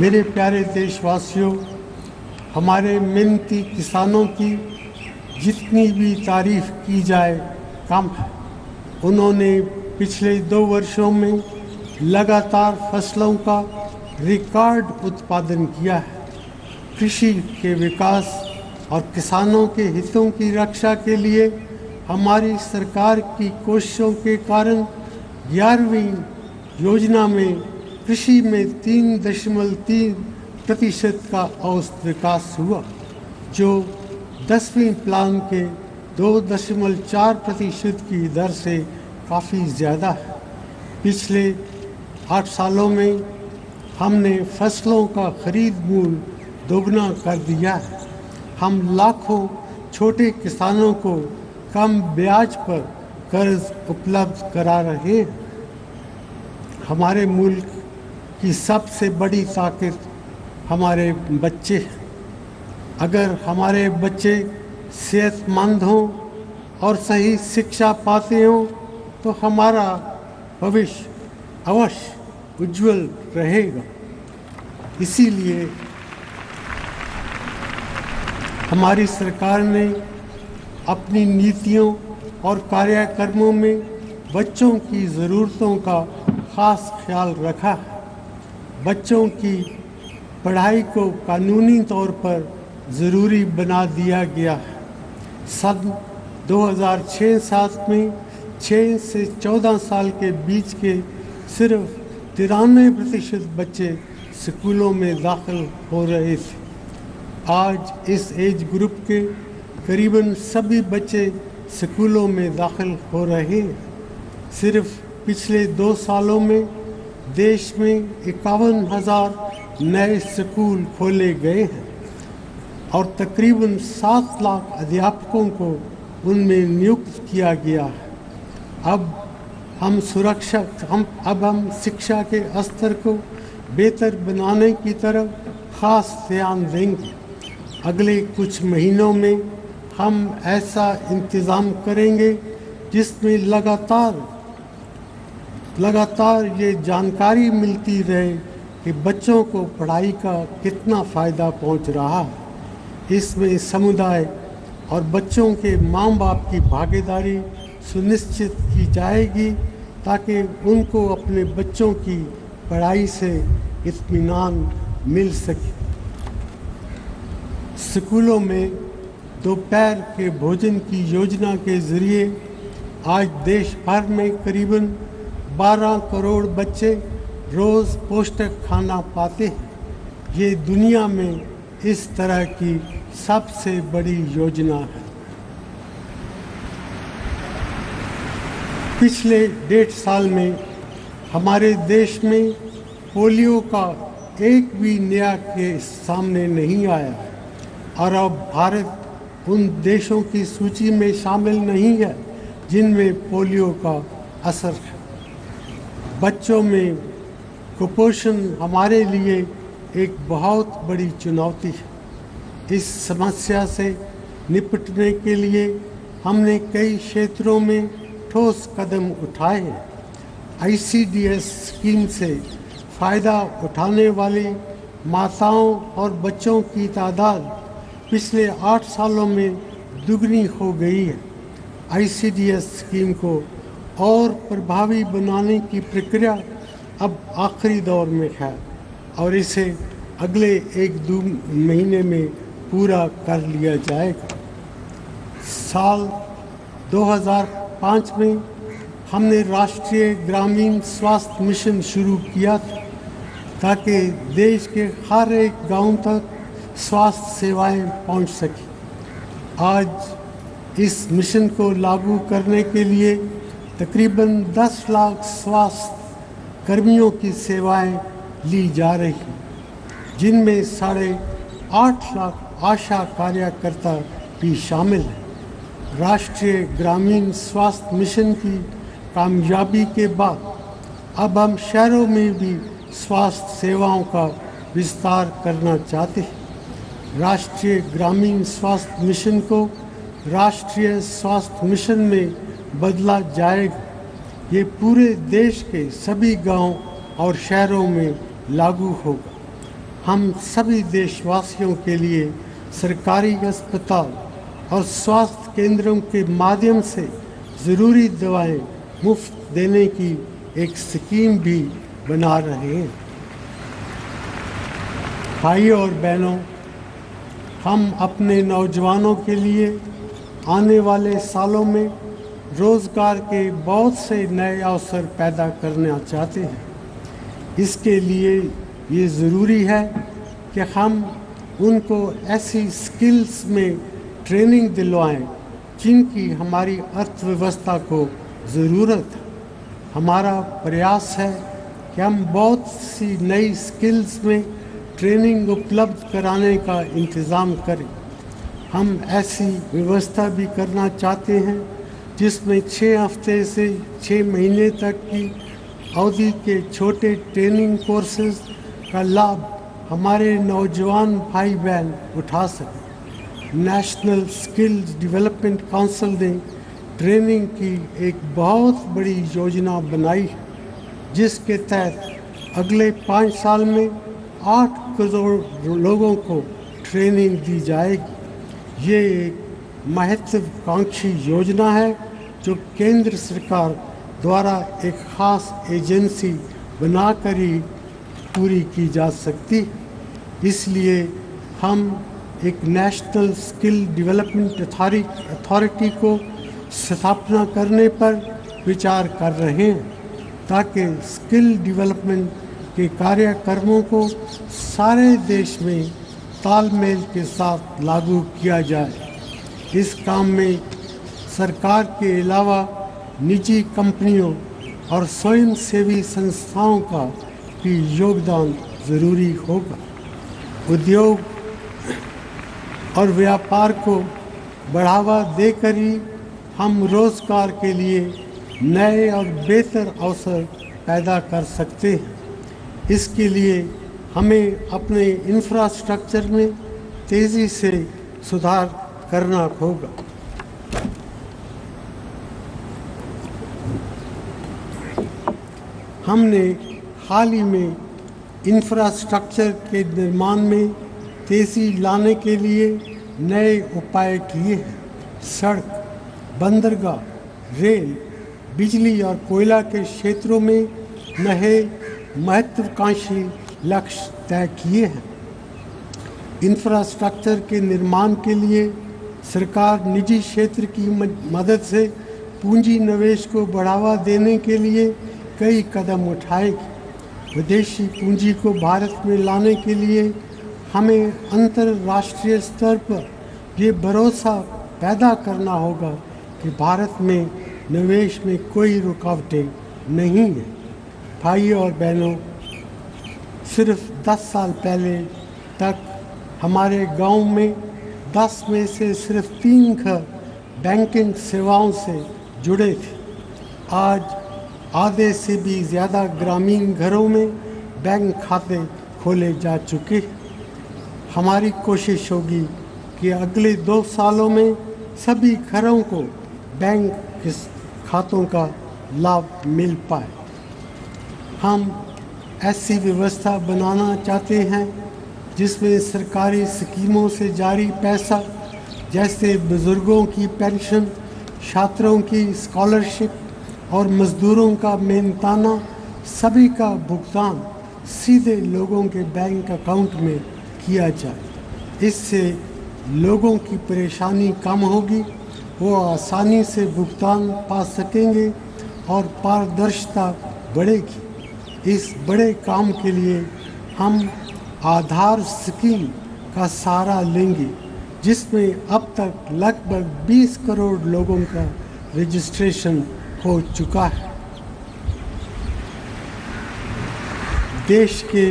मेरे प्यारे देशवासियों, हमारे मेहनती किसानों की जितनी भी तारीफ की जाए कम है। उन्होंने पिछले 2 वर्षों में लगातार फसलों का रिकॉर्ड उत्पादन किया है। कृषि के विकास और किसानों के हितों की रक्षा के लिए हमारी सरकार की कोशिशों के कारण 11वीं योजना में कृषि में 3.3% का औसत विकास हुआ, जो 10वीं प्लान के 2.4% की दर से काफ़ी ज़्यादा है। पिछले 8 सालों में हमने फसलों का खरीद मूल्य दोगुना कर दिया है। हम लाखों छोटे किसानों को कम ब्याज पर कर्ज उपलब्ध करा रहे हैं। हमारे मुल्क की सबसे बड़ी ताकत हमारे बच्चे हैं। अगर हमारे बच्चे सेहतमंद हों और सही शिक्षा पाते हों तो हमारा भविष्य अवश्य उज्जवल रहेगा। इसीलिए हमारी सरकार ने अपनी नीतियों और कार्यक्रमों में बच्चों की ज़रूरतों का खास ख्याल रखा है। बच्चों की पढ़ाई को कानूनी तौर पर ज़रूरी बना दिया गया है। सन 2006-07 में 6 से 14 साल के बीच के सिर्फ 93% बच्चे स्कूलों में दाखिल हो रहे थे। आज इस एज ग्रुप के करीबन सभी बच्चे स्कूलों में दाखिल हो रहे हैं। सिर्फ पिछले 2 सालों में देश में 51,000 नए स्कूल खोले गए हैं और तकरीबन 7 लाख अध्यापकों को उनमें नियुक्त किया गया है। अब हम शिक्षा के स्तर को बेहतर बनाने की तरफ खास ध्यान देंगे। अगले कुछ महीनों में हम ऐसा इंतज़ाम करेंगे जिसमें लगातार ये जानकारी मिलती रहे कि बच्चों को पढ़ाई का कितना फ़ायदा पहुंच रहा है। इसमें समुदाय और बच्चों के माँ बाप की भागीदारी सुनिश्चित की जाएगी ताकि उनको अपने बच्चों की पढ़ाई से इत्मीनान मिल सके। स्कूलों में दोपहर के भोजन की योजना के ज़रिए आज देश भर में करीबन 12 करोड़ बच्चे रोज़ पौष्टिक खाना पाते हैं। ये दुनिया में इस तरह की सबसे बड़ी योजना है। पिछले 1.5 साल में हमारे देश में पोलियो का एक भी नया केस सामने नहीं आया और अब भारत उन देशों की सूची में शामिल नहीं है जिनमें पोलियो का असर है। बच्चों में कुपोषण हमारे लिए एक बहुत बड़ी चुनौती है। इस समस्या से निपटने के लिए हमने कई क्षेत्रों में ठोस कदम उठाए हैं। ICDS स्कीम से फ़ायदा उठाने वाली माताओं और बच्चों की तादाद पिछले 8 सालों में दुगनी हो गई है। ICDS स्कीम को और प्रभावी बनाने की प्रक्रिया अब आखिरी दौर में है और इसे अगले 1-2 महीने में पूरा कर लिया जाएगा। साल 2005 में हमने राष्ट्रीय ग्रामीण स्वास्थ्य मिशन शुरू किया था ताकि देश के हर एक गांव तक स्वास्थ्य सेवाएं पहुंच सकें। आज इस मिशन को लागू करने के लिए तकरीबन 10 लाख स्वास्थ्य कर्मियों की सेवाएं ली जा रही हैं, जिनमें 8.5 लाख आशा कार्यकर्ता भी शामिल हैं। राष्ट्रीय ग्रामीण स्वास्थ्य मिशन की कामयाबी के बाद अब हम शहरों में भी स्वास्थ्य सेवाओं का विस्तार करना चाहते हैं। राष्ट्रीय ग्रामीण स्वास्थ्य मिशन को राष्ट्रीय स्वास्थ्य मिशन में बदला जाएगा। ये पूरे देश के सभी गांव और शहरों में लागू होगा। हम सभी देशवासियों के लिए सरकारी अस्पताल और स्वास्थ्य केंद्रों के माध्यम से ज़रूरी दवाएं मुफ्त देने की एक स्कीम भी बना रहे हैं। भाइयों और बहनों, हम अपने नौजवानों के लिए आने वाले सालों में रोज़गार के बहुत से नए अवसर पैदा करना चाहते हैं। इसके लिए ये ज़रूरी है कि हम उनको ऐसी स्किल्स में ट्रेनिंग दिलवाएं जिनकी हमारी अर्थव्यवस्था को ज़रूरत है। हमारा प्रयास है कि हम बहुत सी नई स्किल्स में ट्रेनिंग उपलब्ध कराने का इंतज़ाम करें। हम ऐसी व्यवस्था भी करना चाहते हैं जिसमें 6 हफ्ते से 6 महीने तक की अवधि के छोटे ट्रेनिंग कोर्सेज का लाभ हमारे नौजवान भाई बहन उठा सकें। नेशनल स्किल्स डेवलपमेंट काउंसिल ने ट्रेनिंग की एक बहुत बड़ी योजना बनाई है, जिसके तहत अगले 5 साल में 8 करोड़ लोगों को ट्रेनिंग दी जाएगी। ये एक महत्वाकांक्षी योजना है जो केंद्र सरकार द्वारा एक ख़ास एजेंसी बनाकर ही पूरी की जा सकती है। इसलिए हम एक नेशनल स्किल डेवलपमेंट अथॉरिटी को स्थापना करने पर विचार कर रहे हैं, ताकि स्किल डेवलपमेंट के कार्यक्रमों को सारे देश में तालमेल के साथ लागू किया जाए। इस काम में सरकार के अलावा निजी कंपनियों और स्वयंसेवी संस्थाओं का भी योगदान ज़रूरी होगा। उद्योग और व्यापार को बढ़ावा देकर ही हम रोज़गार के लिए नए और बेहतर अवसर पैदा कर सकते हैं। इसके लिए हमें अपने इंफ्रास्ट्रक्चर में तेज़ी से सुधार करना होगा। हमने हाल ही में इंफ्रास्ट्रक्चर के निर्माण में तेज़ी लाने के लिए नए उपाय किए हैं। सड़क, बंदरगाह, रेल, बिजली और कोयला के क्षेत्रों में नए महत्वाकांक्षी लक्ष्य तय किए हैं। इंफ्रास्ट्रक्चर के निर्माण के लिए सरकार निजी क्षेत्र की मदद से पूंजी निवेश को बढ़ावा देने के लिए कई कदम उठाएगी। विदेशी पूंजी को भारत में लाने के लिए हमें अंतर्राष्ट्रीय स्तर पर ये भरोसा पैदा करना होगा कि भारत में निवेश में कोई रुकावटें नहीं है। भाइयों और बहनों, सिर्फ 10 साल पहले तक हमारे गांव में 10 में से सिर्फ 3 घर बैंकिंग सेवाओं से जुड़े थे। आज आधे से भी ज़्यादा ग्रामीण घरों में बैंक खाते खोले जा चुके हैं। हमारी कोशिश होगी कि अगले 2 सालों में सभी घरों को बैंक के खातों का लाभ मिल पाए। हम ऐसी व्यवस्था बनाना चाहते हैं जिसमें सरकारी स्कीमों से जारी पैसा, जैसे बुज़ुर्गों की पेंशन, छात्रों की स्कॉलरशिप और मज़दूरों का मेहनताना, सभी का भुगतान सीधे लोगों के बैंक अकाउंट में किया जाए। इससे लोगों की परेशानी कम होगी, वो आसानी से भुगतान पा सकेंगे और पारदर्शिता बढ़ेगी। इस बड़े काम के लिए हम आधार स्कीम का सहारा लेंगे, जिसमें अब तक लगभग 20 करोड़ लोगों का रजिस्ट्रेशन हो चुका है। देश के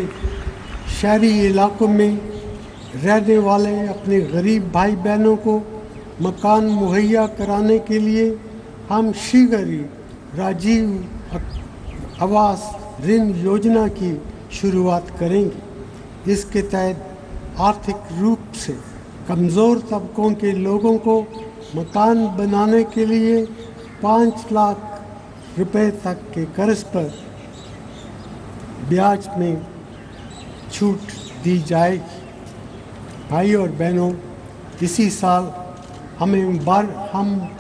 शहरी इलाकों में रहने वाले अपने गरीब भाई बहनों को मकान मुहैया कराने के लिए हम शीघ्र ही राजीव आवास ऋण योजना की शुरुआत करेंगे। इसके तहत आर्थिक रूप से कमज़ोर तबकों के लोगों को मकान बनाने के लिए 5 लाख रुपए तक के कर्ज पर ब्याज में छूट दी जाएगी। भाई और बहनों, इसी साल हम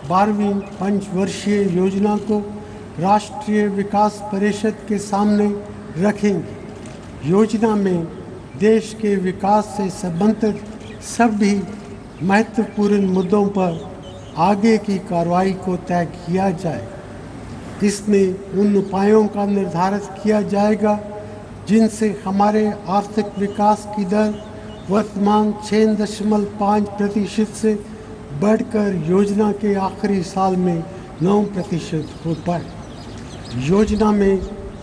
12वीं पंचवर्षीय योजना को राष्ट्रीय विकास परिषद के सामने रखेंगे। योजना में देश के विकास से संबंधित सभी महत्वपूर्ण मुद्दों पर आगे की कार्रवाई को तय किया जाए। इसमें उन उपायों का निर्धारित किया जाएगा जिनसे हमारे आर्थिक विकास की दर वर्तमान 6.5% से बढ़कर योजना के आखिरी साल में 9% हो पाए। योजना में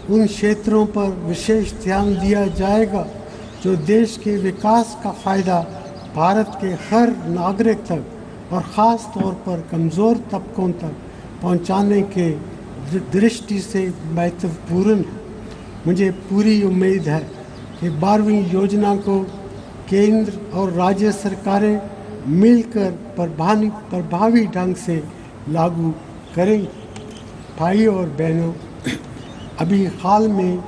उन क्षेत्रों पर विशेष ध्यान दिया जाएगा जो देश के विकास का फ़ायदा भारत के हर नागरिक तक और ख़ास तौर पर कमज़ोर तबकों तक पहुंचाने के दृष्टि से महत्वपूर्ण है। मुझे पूरी उम्मीद है कि 12वीं योजना को केंद्र और राज्य सरकारें मिलकर प्रभावी ढंग से लागू करेंगी। भाई और बहनों, अभी हाल में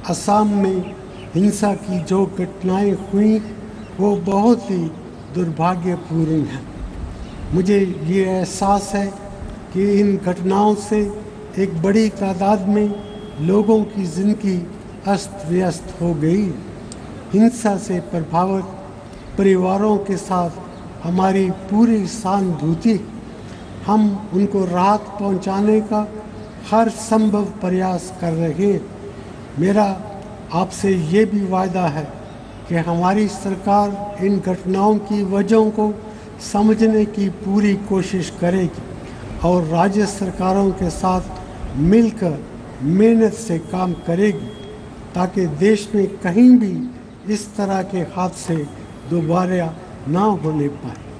असम में हिंसा की जो घटनाएं हुई वो बहुत ही दुर्भाग्यपूर्ण हैं। मुझे ये एहसास है कि इन घटनाओं से एक बड़ी तादाद में लोगों की ज़िंदगी अस्त व्यस्त हो गई। हिंसा से प्रभावित परिवारों के साथ हमारी पूरी सहानुभूति। हम उनको राहत पहुंचाने का हर संभव प्रयास कर रहे हैं। मेरा आपसे ये भी वादा है कि हमारी सरकार इन घटनाओं की वजहों को समझने की पूरी कोशिश करेगी और राज्य सरकारों के साथ मिलकर मेहनत से काम करेगी ताकि देश में कहीं भी इस तरह के हादसे दोबारा ना होने पाए।